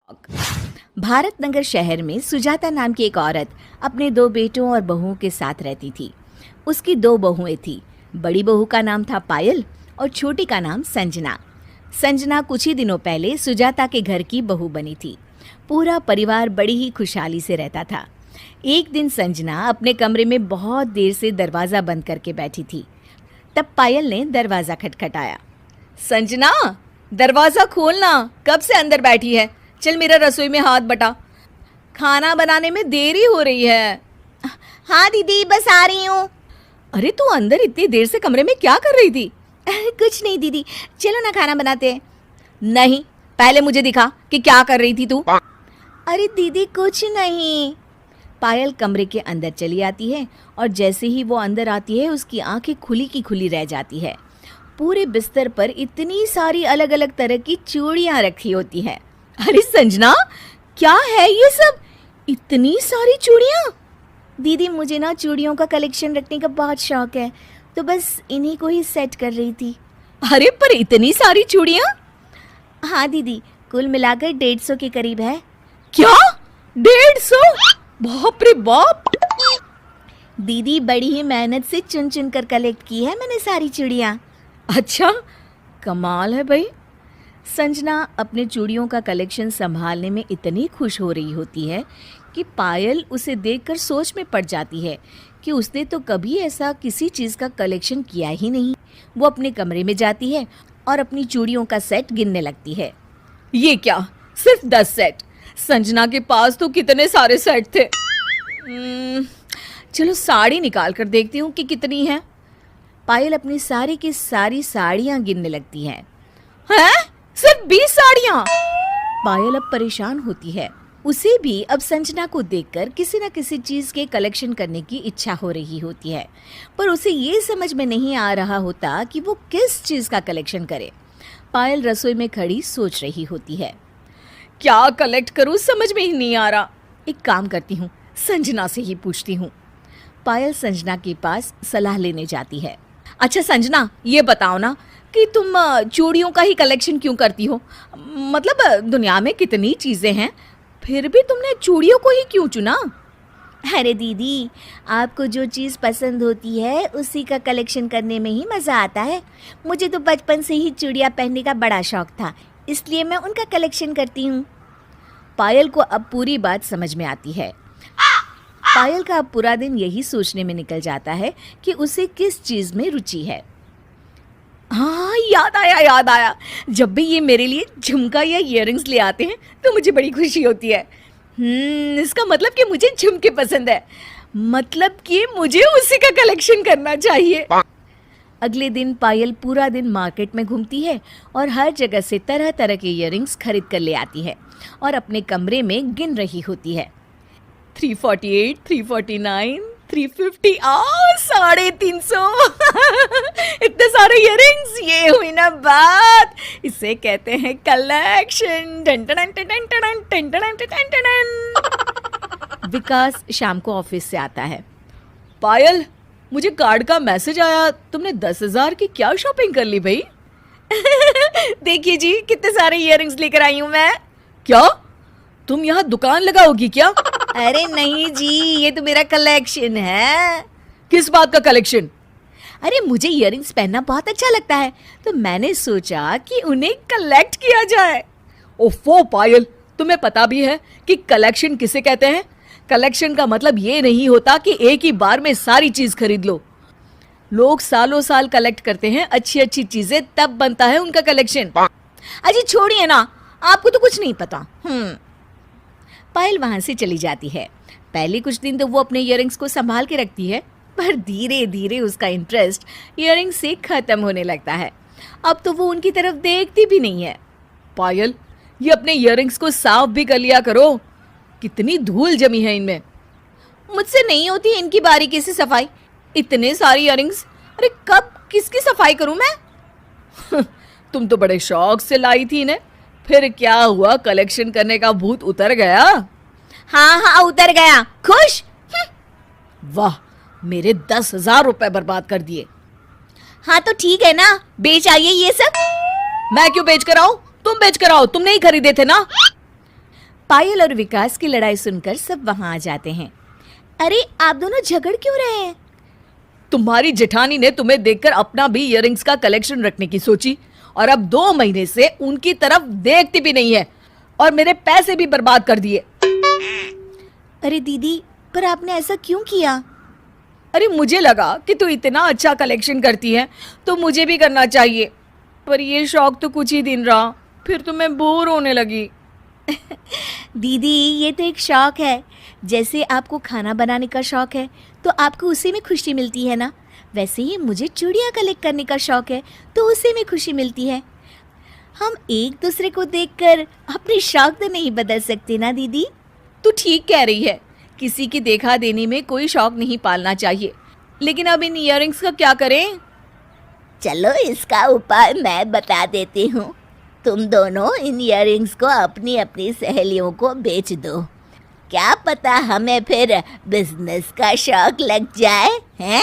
भारतनगर शहर में सुजाता नाम की एक औरत अपने 2 बेटों और बहुओं के साथ रहती थी। उसकी 2 बहुएं थीं। बड़ी बहू का नाम था पायल और छोटी का नाम संजना। संजना कुछ ही दिनों पहले सुजाता के घर की बहू बनी थी। पूरा परिवार बड़ी ही खुशहाली से रहता था। एक दिन संजना अपने कमरे में बहुत देर से दरवाज़ा बंद करके बैठी थी। तब पायल ने दरवाज़ा खटखटाया। संजना, दरवाज़ा खोलना, कब से अंदर बैठी है? चल मेरा रसोई में हाथ बटा, खाना बनाने में देरी हो रही है। हाँ दीदी, बस आ रही हूँ। अरे तू अंदर इतनी देर से कमरे में क्या कर रही थी? कुछ नहीं दीदी, चलो ना खाना बनाते हैं। नहीं, पहले मुझे दिखा कि क्या कर रही थी तू। अरे दीदी कुछ नहीं। पायल कमरे के अंदर चली आती है और जैसे ही वो अंदर आती है उसकी आंखें खुली की खुली रह जाती है। पूरे बिस्तर पर इतनी सारी अलग अलग तरह की चूड़ियाँ रखी होती हैं। अरे संजना, क्या है ये सब? इतनी सारी चूड़ियाँ? दीदी मुझे ना चूड़ियों का कलेक्शन रखने का बहुत शौक है, तो बस इन्हीं को ही सेट कर रही थी। अरे पर इतनी सारी चूड़ियाँ? हाँ दीदी, कुल मिलाकर 150 के करीब है। क्या? 150? बाप रे बाप! दीदी बड़ी ही मेहनत से चुन चुन कर कलेक्ट की है मैंने सारी चूड़ियाँ। अच्छा, कमाल है भाई। संजना अपने चूड़ियों का कलेक्शन संभालने में इतनी खुश हो रही होती है कि पायल उसे देखकर सोच में पड़ जाती है कि उसने तो कभी ऐसा किसी चीज़ का कलेक्शन किया ही नहीं। वो अपने कमरे में जाती है और अपनी चूड़ियों का सेट गिनने लगती है। ये क्या, सिर्फ 10 सेट? संजना के पास तो कितने सारे सेट थे। चलो साड़ी निकाल कर देखती हूँ कि कितनी है। पायल अपनी सारी की सारी साड़ियाँ गिनने लगती है। हैं? सिर्फ 20 साड़ियाँ? पायल अब परेशान होती है। उसे भी अब संजना को देखकर किसी न किसी चीज़ के कलेक्शन करने की इच्छा हो रही होती है, पर उसे ये समझ में नहीं आ रहा होता कि वो किस चीज़ का कलेक्शन करे। पायल रसोई में खड़ी सोच रही होती है, क्या कलेक्ट करूँ समझ में ही नहीं आ रहा। एक काम करती हूँ, संजना से ही पूछती हूँ। पायल संजना के पास सलाह लेने जाती है। अच्छा संजना, ये बताओ ना कि तुम चूड़ियों का ही कलेक्शन क्यों करती हो? मतलब दुनिया में कितनी चीज़ें हैं, फिर भी तुमने चूड़ियों को ही क्यों चुना? अरे दीदी, आपको जो चीज़ पसंद होती है उसी का कलेक्शन करने में ही मज़ा आता है। मुझे तो बचपन से ही चूड़ियाँ पहनने का बड़ा शौक था, इसलिए मैं उनका कलेक्शन करती हूँ। पायल को अब पूरी बात समझ में आती है। पायल का अब पूरा दिन यही सोचने में निकल जाता है कि उसे किस चीज़ में रुचि है। हाँ, याद आया। जब भी ये मेरे लिए झुमका या इयररिंग्स ले आते हैं तो मुझे बड़ी खुशी होती है। इसका मतलब कि मुझे झुमके पसंद है, मतलब कि मुझे उसी का कलेक्शन करना चाहिए। अगले दिन पायल पूरा दिन मार्केट में घूमती है और हर जगह से तरह तरह के इयररिंग्स खरीद कर ले आती है और अपने कमरे में गिन रही होती है। 348, 349, 350, 350। इतने सारे इयररिंग्स, ये हुई ना बात। इसे कहते हैं कलेक्शन। विकास शाम को ऑफिस से आता है। पायल, मुझे कार्ड का मैसेज आया, तुमने 10,000 की क्या शॉपिंग कर ली भाई? देखिए जी, कितने सारे इयररिंग्स लेकर आई हूँ मैं। क्या तुम यहाँ दुकान लगाओगी क्या? अरे नहीं जी, ये तो मेरा कलेक्शन है। किस बात का कलेक्शन? अरे मुझे इयररिंग्स पहनना बहुत अच्छा लगता है, तो मैंने सोचा कि उन्हें कलेक्ट किया जाए। ओफो पायल, तुम्हें पता भी है कि कलेक्शन किसे कहते हैं? कलेक्शन का मतलब ये नहीं होता कि एक ही बार में सारी चीज खरीद लो। लोग सालों साल कलेक्ट करते हैं अच्छी अच्छी चीजें, तब बनता है उनका कलेक्शन। अजी छोड़िए ना, आपको तो कुछ नहीं पता। पायल वहां से चली जाती है। पहले कुछ दिन तो वो अपने इयररिंग्स को संभाल के रखती है, पर धीरे धीरे उसका इंटरेस्ट इयररिंग्स से खत्म होने लगता है। अब तो वो उनकी तरफ देखती भी नहीं है। पायल, ये अपने इयररिंग्स को साफ भी कर लिया करो, कितनी धूल जमी है इनमें। मुझसे नहीं होती इनकी बारीकी से सफाई। इतने सारे इयररिंग्स, अरे कब किसकी सफाई करूं मैं? तुम तो बड़े शौक से लाई थी इन्हें, फिर क्या हुआ? कलेक्शन करने का भूत उतर गया? हाँ उतर गया। खुश? वाह, मेरे 10,000 रुपए बर्बाद कर दिए। हाँ तो ठीक है ना, बेच आइए ये सब। मैं क्यों बेच कर आऊं? तुम बेच कर आओ, तुमने ही खरीदे थे ना। पायल और विकास की लड़ाई सुनकर सब वहां आ जाते हैं। अरे आप दोनों झगड़ क्यों रहे हैं? तुम्हारी जेठानी ने तुम्हें देखकर अपना भी इयररिंग्स का कलेक्शन रखने की सोची और अब 2 महीने से उनकी तरफ देखती भी नहीं है और मेरे पैसे भी बर्बाद कर दिए। अरे दीदी, पर आपने ऐसा क्यों किया? अरे मुझे लगा कि तू इतना अच्छा कलेक्शन करती है तो मुझे भी करना चाहिए, पर ये शौक तो कुछ ही दिन रहा, फिर तो मैं बोर होने लगी। दीदी, ये तो एक शौक है। जैसे आपको खाना बनाने का शौक है तो आपको उसी में खुशी मिलती है ना, वैसे ही मुझे चूड़ियाँ कलेक्ट करने का शौक है तो उसी में खुशी मिलती है। हम एक दूसरे को देखकर अपनी शौक तो नहीं बदल सकते ना दीदी। तू ठीक कह रही है, किसी की देखा देने में कोई शौक नहीं पालना चाहिए, लेकिन अब इन इयररिंग्स का क्या करें? चलो इसका उपाय मैं बता देती हूँ। तुम दोनों इन इयररिंग्स को अपनी अपनी सहेलियों को बेच दो, क्या पता हमें फिर बिजनेस का शौक लग जाए, हैं?